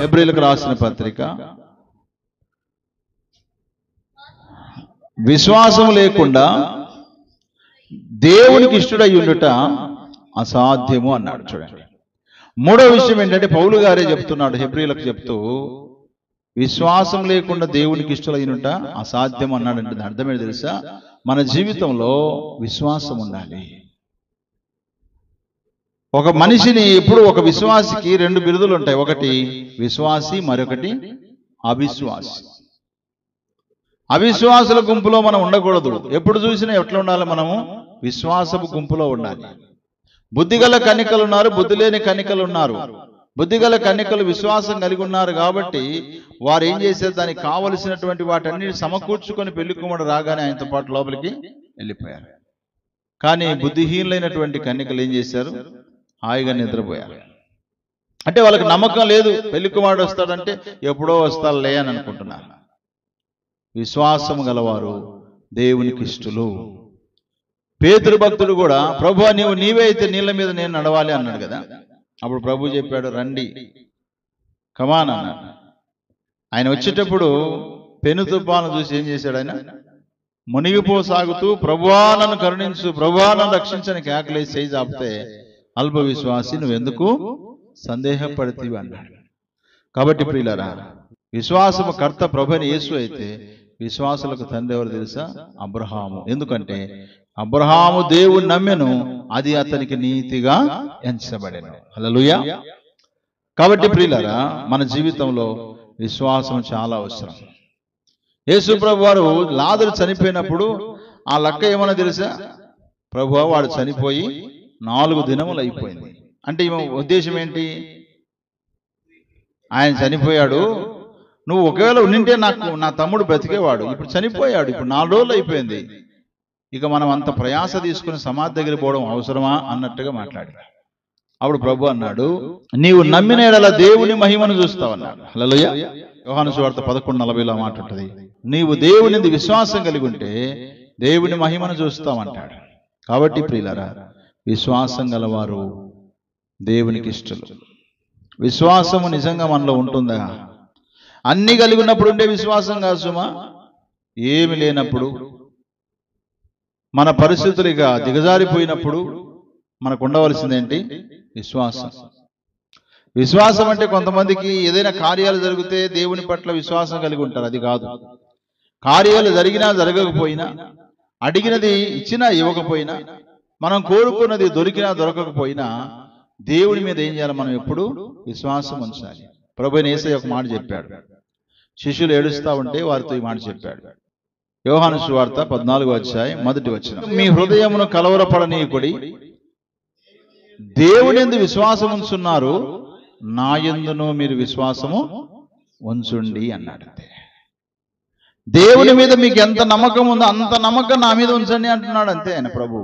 హెబ్రీయులకు రాసిన పత్రిక. విశ్వాసం లేకుండా దేవునికి ఇష్టడై ఉండుట అసాధ్యము అన్నాడు. చూడండి, మూడో విషయం ఏంటంటే పౌలు గారే చెప్తున్నాడు హెబ్రీయులకు చెప్తూ, విశ్వాసం లేకుండా దేవునికి ఇష్టలైనట అసాధ్యం అన్నాడంటే దాని అర్థం ఏంటో తెలుసా? మన జీవితంలో విశ్వాసం ఉండాలి. ఒక మనిషిని ఎప్పుడు ఒక విశ్వాసికి రెండు బిరుదులు ఉంటాయి, ఒకటి విశ్వాసి, మరొకటి అవిశ్వాసి. అవిశ్వాసుల గుంపులో మనం ఉండకూడదు. ఎప్పుడు చూసినా ఎట్లా ఉండాలి? మనము విశ్వాసపు గుంపులో ఉండాలి. బుద్ధిగల కన్యకలు ఉన్నారు, బుద్ధి లేని కన్యకలు ఉన్నారు. బుద్ధిగల కన్యకలు విశ్వాసం కలిగి ఉన్నారు కాబట్టి వారు ఏం చేశారు? దానికి కావలసినటువంటి వాటన్నిటి సమకూర్చుకొని పెళ్లి కుమారుడు రాగానే ఆయనతో పాటు లోపలికి వెళ్ళిపోయారు. కానీ బుద్ధిహీనులైనటువంటి కన్యకలు ఏం చేశారు? హాయిగా నిద్రపోయారు. అంటే వాళ్ళకి నమ్మకం లేదు, పెళ్లి కుమారుడు వస్తాడంటే ఎప్పుడో వస్తాడులే అని అనుకుంటున్నారు. విశ్వాసము గలవారు దేవునికి ఇష్టలు. పేతురు భక్తుడు కూడా, ప్రభు నీవే అయితే నీళ్ళ మీద నేను నడవాలి అన్నాడు కదా. అప్పుడు ప్రభు చెప్పాడు, రండి, కమాన్ అన్నాడు. ఆయన వచ్చేటప్పుడు పెను తుఫాను చూసి ఏం చేశాడు? ఆయన మునిగిపోసాగుతూ ప్రభువా నన్ను కరుణించు, ప్రభువా నన్ను రక్షించని కేకలేసి చేయి చాపితే, అల్ప విశ్వాసి నువ్వెందుకు సందేహపడితివి అన్నాడు. కాబట్టి ప్రియులారా, విశ్వాసము కర్త ప్రభువైన యేసు అయితే విశ్వాసులకు తండ్రి ఎవరు తెలుసా? అబ్రహాము. ఎందుకంటే అబ్రహాము దేవుని నమ్మెను, అది అతనికి నీతిగా ఎంచబడెను. హల్లెలూయా. కాబట్టి ప్రియులారా, మన జీవితంలో విశ్వాసం చాలా అవసరం. యేసు ప్రభు వారు లాజరు చనిపోయినప్పుడు ఆ లెక్క ఏమన్నా తెలుసా? ప్రభువా వాడు చనిపోయి 4 దినములు అయిపోయింది అంటే ఈమె ఉద్దేశం ఏంటి? ఆయన చనిపోయాడు, నువ్వు ఒకవేళ ఉండింటే నా తమ్ముడు బ్రతికేవాడు, ఇప్పుడు చనిపోయాడు, ఇప్పుడు 4 రోజులు అయిపోయింది, ఇక మనం అంత ప్రయాస తీసుకుని సమాధి దగ్గర పోవడం అవసరమా అన్నట్టుగా మాట్లాడాడు. అప్పుడు ప్రభు అన్నాడు, నీవు నమ్మిన యెడల దేవుని మహిమను చూస్తావన్నాడు. హల్లెలూయా. యోహాను సువార్త 11:40లో మాట ఉంటుంది, నీవు దేవుని విశ్వాసం కలిగి ఉంటే దేవుని మహిమను చూస్తామంటాడు. కాబట్టి ప్రియులారా, విశ్వాసం గలవారు దేవునికి ఇష్టలు. విశ్వాసము నిజంగా మనలో ఉంటుందా? అన్ని కలిగి ఉన్నప్పుడు ఉండే విశ్వాసం కాదు సుమా. ఏమి లేనప్పుడు, మన పరిస్థితులు ఇక దిగజారిపోయినప్పుడు మనకు ఉండవలసిందేంటి? విశ్వాసం. విశ్వాసం అంటే కొంతమందికి ఏదైనా కార్యాలు జరిగితే దేవుని పట్ల విశ్వాసం కలిగి ఉంటారు, అది కాదు. కార్యాలు జరిగినా జరగకపోయినా, అడిగినది ఇచ్చినా ఇవ్వకపోయినా, మనం కోరుకున్నది దొరికినా దొరకకపోయినా దేవుని మీద ఏం చేయాలి? మనం ఎప్పుడు విశ్వాసం ఉంచాలి. ప్రభువైన యేసయ్య ఒక మాట చెప్పాడు, శిష్యులు ఏడుస్తా ఉంటే వారితో ఈ మాట చెప్పాడు. యోహాను సువార్త 14:1 మీ హృదయమును కలవరపడనీయకుడి, దేవుని యందు విశ్వాసం ఉంచున్నారు, నా యందును మీరు విశ్వాసము ఉంచుండి అన్నాడు. దేవుని మీద మీకు ఎంత నమ్మకం ఉందో అంత నమ్మకం నా మీద ఉంచండి అంటున్నాడు, అంతే ఆయన ప్రభు.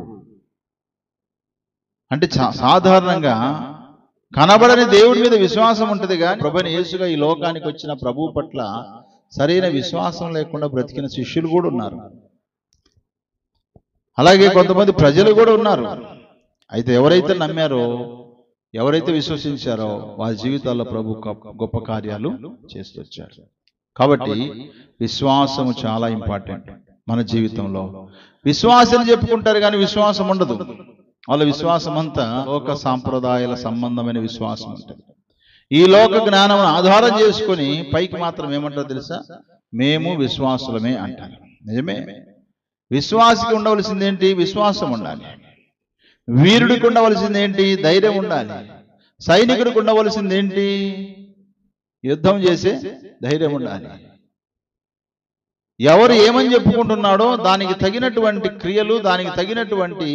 అంటే సాధారణంగా కనబడని దేవుడి మీద విశ్వాసం ఉంటుంది, కానీ ప్రభువైన యేసుగా ఈ లోకానికి వచ్చిన ప్రభు పట్ల సరైన విశ్వాసం లేకుండా బ్రతికిన శిష్యులు కూడా ఉన్నారు. అలాగే కొంతమంది ప్రజలు కూడా ఉన్నారు. అయితే ఎవరైతే నమ్మారో, ఎవరైతే విశ్వసించారో వారి జీవితాల్లో ప్రభు గొప్ప కార్యాలు చేస్తూ వచ్చారు. కాబట్టి విశ్వాసము చాలా ఇంపార్టెంట్ మన జీవితంలో. విశ్వాసం చెప్పుకుంటారు కానీ విశ్వాసం ఉండదు. వాళ్ళ విశ్వాసం అంతా లోక సాంప్రదాయాల సంబంధమైన విశ్వాసం ఉంటుంది. ఈ లోక జ్ఞానం ఆధారం చేసుకుని పైకి మాత్రం ఏమంటారు తెలుసా? మేము విశ్వాసులమే అంటారు. నిజమే. విశ్వాసికి ఉండవలసింది ఏంటి? విశ్వాసం ఉండాలి. వీరుడికి ఉండవలసింది ఏంటి? ధైర్యం ఉండాలి. సైనికుడికి ఉండవలసింది ఏంటి? యుద్ధం చేసే ధైర్యం ఉండాలి. ఎవరు ఏమని చెప్పుకుంటున్నాడో దానికి తగినటువంటి క్రియలు, దానికి తగినటువంటి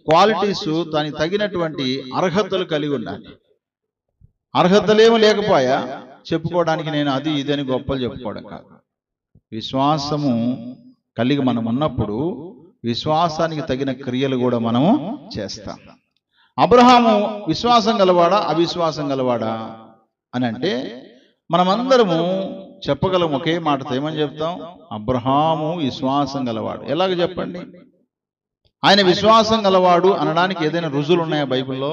క్వాలిటీస్, దానికి తగినటువంటి అర్హతలు కలిగి ఉండాలి. అర్హతలేమో లేకపోయా చెప్పుకోవడానికి నేను అది ఇది అని గొప్పలు చెప్పుకోవడం కాదు. విశ్వాసము కలిగి మనం ఉన్నప్పుడు విశ్వాసానికి తగిన క్రియలు కూడా మనము చేస్తాం. అబ్రహాము విశ్వాసం గలవాడా అవిశ్వాసం గలవాడా అని అంటే మనమందరము చెప్పగలం ఒకే మాటతో. ఏమని చెప్తాం? అబ్రహాము విశ్వాసం గలవాడు. ఎలాగ చెప్పండి? ఆయన విశ్వాసం గలవాడు అనడానికి ఏదైనా రుజువులు ఉన్నాయా బైబిల్లో?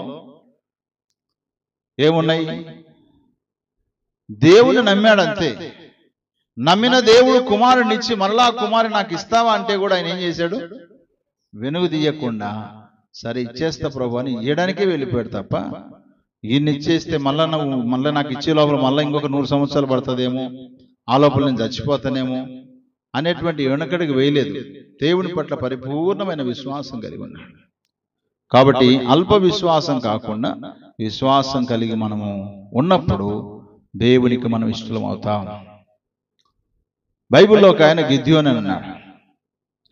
ఏమున్నాయి? దేవుని నమ్మాడు అంతే. నమ్మిన దేవుడు కుమారునిచ్చి మరలా కుమారుని నాకు ఇస్తావా అంటే కూడా ఆయన ఏం చేశాడు? వెనుగు తీయకుండా సరే ఇచ్చేస్తా ప్రభు అని ఇవ్వడానికే వెళ్ళిపోయాడు తప్ప ఈయన ఇచ్చేస్తే మళ్ళీ నాకు ఇచ్చే లోపల మళ్ళీ ఇంకొక 100 సంవత్సరాలు పడుతుందేమో, ఆ లోపల నేను చచ్చిపోతానేమో అనేటువంటి వెనకడికి వేయలేదు. దేవుని పట్ల పరిపూర్ణమైన విశ్వాసం కలిగి ఉన్నాడు. కాబట్టి అల్ప విశ్వాసం కాకుండా విశ్వాసం కలిగి మనము ఉన్నప్పుడు దేవునికి మనం ఇష్టం అవుతాం. బైబిల్లో ఒక ఆయన గిద్యోను అని అన్నాడు.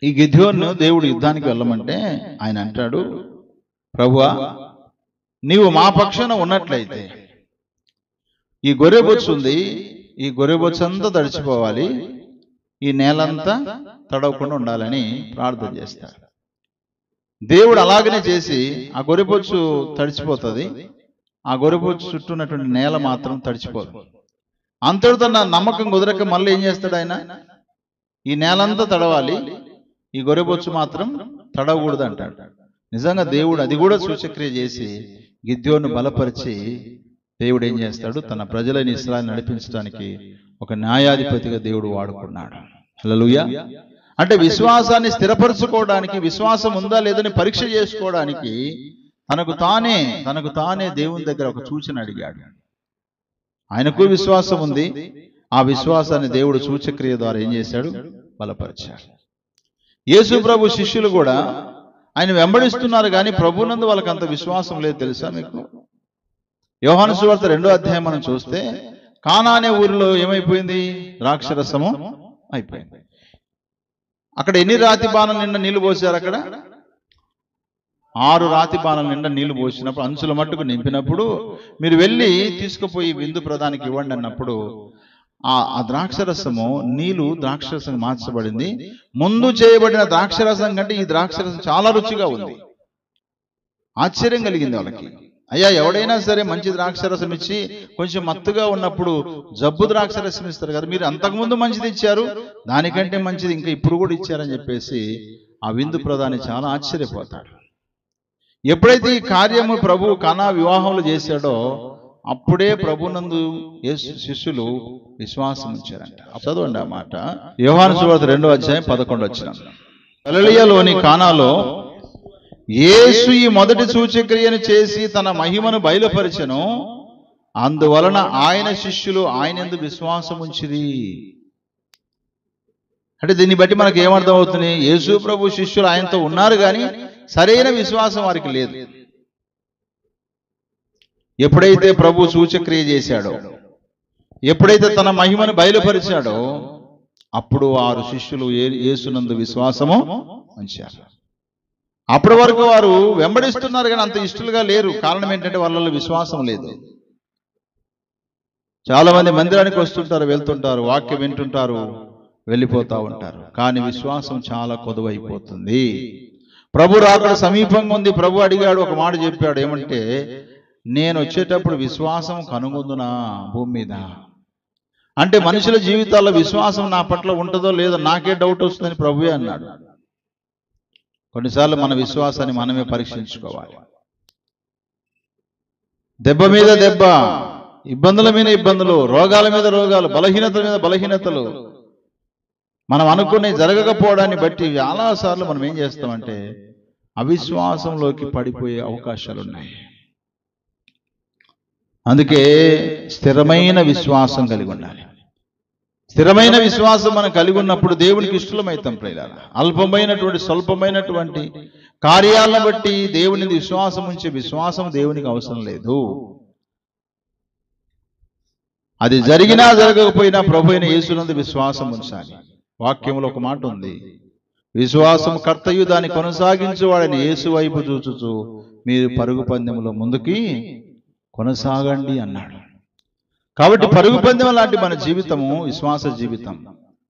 ఈ గిద్యోను దేవుడు యుద్ధానికి వెళ్ళమంటే ఆయన అంటాడు, ప్రభువా నీవు మా పక్షాన ఉన్నట్లయితే ఈ గొర్రెబొచ్చు ఉంది, ఈ గొర్రెబొచ్చు అంతా తడిచిపోవాలి, ఈ నేలంతా తడవకుండా ఉండాలని ప్రార్థన చేస్తాడు. దేవుడు అలాగనే చేసి ఆ గొర్రెబొచ్చు తడిచిపోతుంది, ఆ గొర్రెబొచ్చు చుట్టూ ఉన్నటువంటి నేల మాత్రం తడిచిపోదు. అంతటితో నా నమ్మకం కుదరక మళ్ళీ ఏం చేస్తాడు ఆయన? ఈ నేలంతా తడవాలి, ఈ గొర్రెబొచ్చు మాత్రం తడవకూడదు అంటాడు. నిజంగా దేవుడు అది కూడా సూచక్రియ చేసి గిద్యోను బలపరిచి దేవుడు ఏం చేస్తాడు? తన ప్రజలైన ఇశ్రాయేలును నడిపించడానికి ఒక న్యాయాధిపతిగా దేవుడు వాడుకున్నాడు. హల్లెలూయా. అంటే విశ్వాసాన్ని స్థిరపరచుకోవడానికి, విశ్వాసం ఉందా లేదని పరీక్ష చేసుకోవడానికి తనకు తానే దేవుని దగ్గర ఒక సూచన అడిగాడు. ఆయనకు విశ్వాసం ఉంది, ఆ విశ్వాసాన్ని దేవుడు సూచక్రియ ద్వారా ఏం చేశాడు? బలపరిచాడు. యేసు ప్రభు శిష్యులు కూడా ఆయన వెంబడిస్తున్నారు కానీ ప్రభునందు వాళ్ళకి అంత విశ్వాసం లేదు. తెలుసా మీకు? యోహాను సువార్త 2వ అధ్యాయం మనం చూస్తే కానా అనే ఊరిలో ఏమైపోయింది? ద్రాక్షరసము అయిపోయింది. అక్కడ ఎన్ని రాతి బాణం నిండా నీళ్లు పోసారు? అక్కడ 6 రాతి బాణం నిండా నీళ్లు పోసినప్పుడు, అంచుల మట్టుకు నింపినప్పుడు మీరు వెళ్ళి తీసుకుపోయి విందు ప్రధానికి ఇవ్వండి అన్నప్పుడు ఆ ద్రాక్షరసము నీళ్లు ద్రాక్షరసం మార్చబడింది. ముందు చేయబడిన ద్రాక్షరసం కంటే ఈ ద్రాక్షరసం చాలా రుచిగా ఉంది. ఆశ్చర్యం కలిగింది వాళ్ళకి. అయ్యా, ఎవడైనా సరే మంచి ద్రాక్షరసం ఇచ్చి కొంచెం మత్తుగా ఉన్నప్పుడు జబ్బు ద్రాక్షరసం ఇస్తారు కదా, మీరు అంతకుముందు మంచిది ఇచ్చారు, దానికంటే మంచిది ఇంకా ఇప్పుడు కూడా ఇచ్చారని చెప్పేసి ఆ విందు ప్రధాని చాలా ఆశ్చర్యపోతాడు. ఎప్పుడైతే ఈ కార్యము ప్రభు కానా వివాహంలో చేశాడో అప్పుడే ప్రభునందు శిష్యులు విశ్వాసం ఉంచారంట. చదవండి ఆ మాట. యోహాను సువార్త 2వ అధ్యాయం 11 వచనం. గలిలయలోని కానాలో యేసు ఈ మొదటి సూచక్రియను చేసి తన మహిమను బయలుపరిచెను, అందువలన ఆయన శిష్యులు ఆయనందు విశ్వాసం ఉంచిరి. అంటే దీన్ని బట్టి మనకు ఏమర్థం అవుతుంది? యేసు ప్రభు శిష్యులు ఆయనతో ఉన్నారు కానీ సరైన విశ్వాసం వారికి లేదు. ఎప్పుడైతే ప్రభు సూచక్రియ చేశాడో, ఎప్పుడైతే తన మహిమను బయలుపరిచాడో అప్పుడు 6 శిష్యులు యేసునందు విశ్వాసము ఉంచారు. అప్పటి వరకు వారు వెంబడిస్తున్నారు కానీ అంత ఇష్టలుగా లేరు. కారణం ఏంటంటే వాళ్ళలో విశ్వాసం లేదు. చాలా మంది మందిరానికి వస్తుంటారు, వెళ్తుంటారు, వాక్యం వింటుంటారు, వెళ్ళిపోతూ ఉంటారు, కానీ విశ్వాసం చాలా కొదువైపోతుంది. ప్రభు రాకడ సమీపంగా ఉంది. ప్రభు అడిగాడు, ఒక మాట చెప్పాడు, ఏమంటే నేను వచ్చేటప్పుడు విశ్వాసం కనుగొందునా భూమి మీద. అంటే మనుషుల జీవితాల్లో విశ్వాసం నా పట్ల ఉంటుందో లేదో నాకే డౌట్ వస్తుందని ప్రభువే అన్నాడు. కొన్నిసార్లు మన విశ్వాసాన్ని మనమే పరీక్షించుకోవాలి. దెబ్బ మీద దెబ్బ, ఇబ్బందుల మీద ఇబ్బందులు, రోగాల మీద రోగాలు, బలహీనతల మీద బలహీనతలు మనం అనుకునే జరగకపోవడాన్ని బట్టి చాలాసార్లు మనం ఏం చేస్తామంటే అవిశ్వాసంలోకి పడిపోయే అవకాశాలు ఉన్నాయి. అందుకే స్థిరమైన విశ్వాసం కలిగి ఉండాలి. స్థిరమైన విశ్వాసం మనం కలిగి ఉన్నప్పుడు దేవునికి ఇష్టమైతాం. ప్రియులారా, అల్పమైనటువంటి స్వల్పమైనటువంటి కార్యాలను బట్టి దేవుని విశ్వాసం ఉంచే విశ్వాసం దేవునికి అవసరం లేదు. అది జరిగినా జరగకపోయినా ప్రభు అయిన యేసునందు విశ్వాసం ఉంచాలి. వాక్యంలో ఒక మాట ఉంది, విశ్వాసం కర్తయు దాన్ని కొనసాగించువాడని యేసు వైపు చూచుచు మీరు పరుగు పందెంలో ముందుకి కొనసాగండి అన్నాడు. కాబట్టి పరుగు పందెం లాంటి మన జీవితము విశ్వాస జీవితం.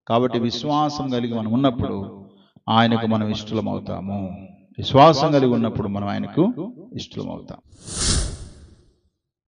కాబట్టి విశ్వాసం కలిగి మనం ఉన్నప్పుడు ఆయనకు మనం ఇష్టలం అవుతాము. విశ్వాసం కలిగి ఉన్నప్పుడు మనం ఆయనకు ఇష్టలం అవుతాం.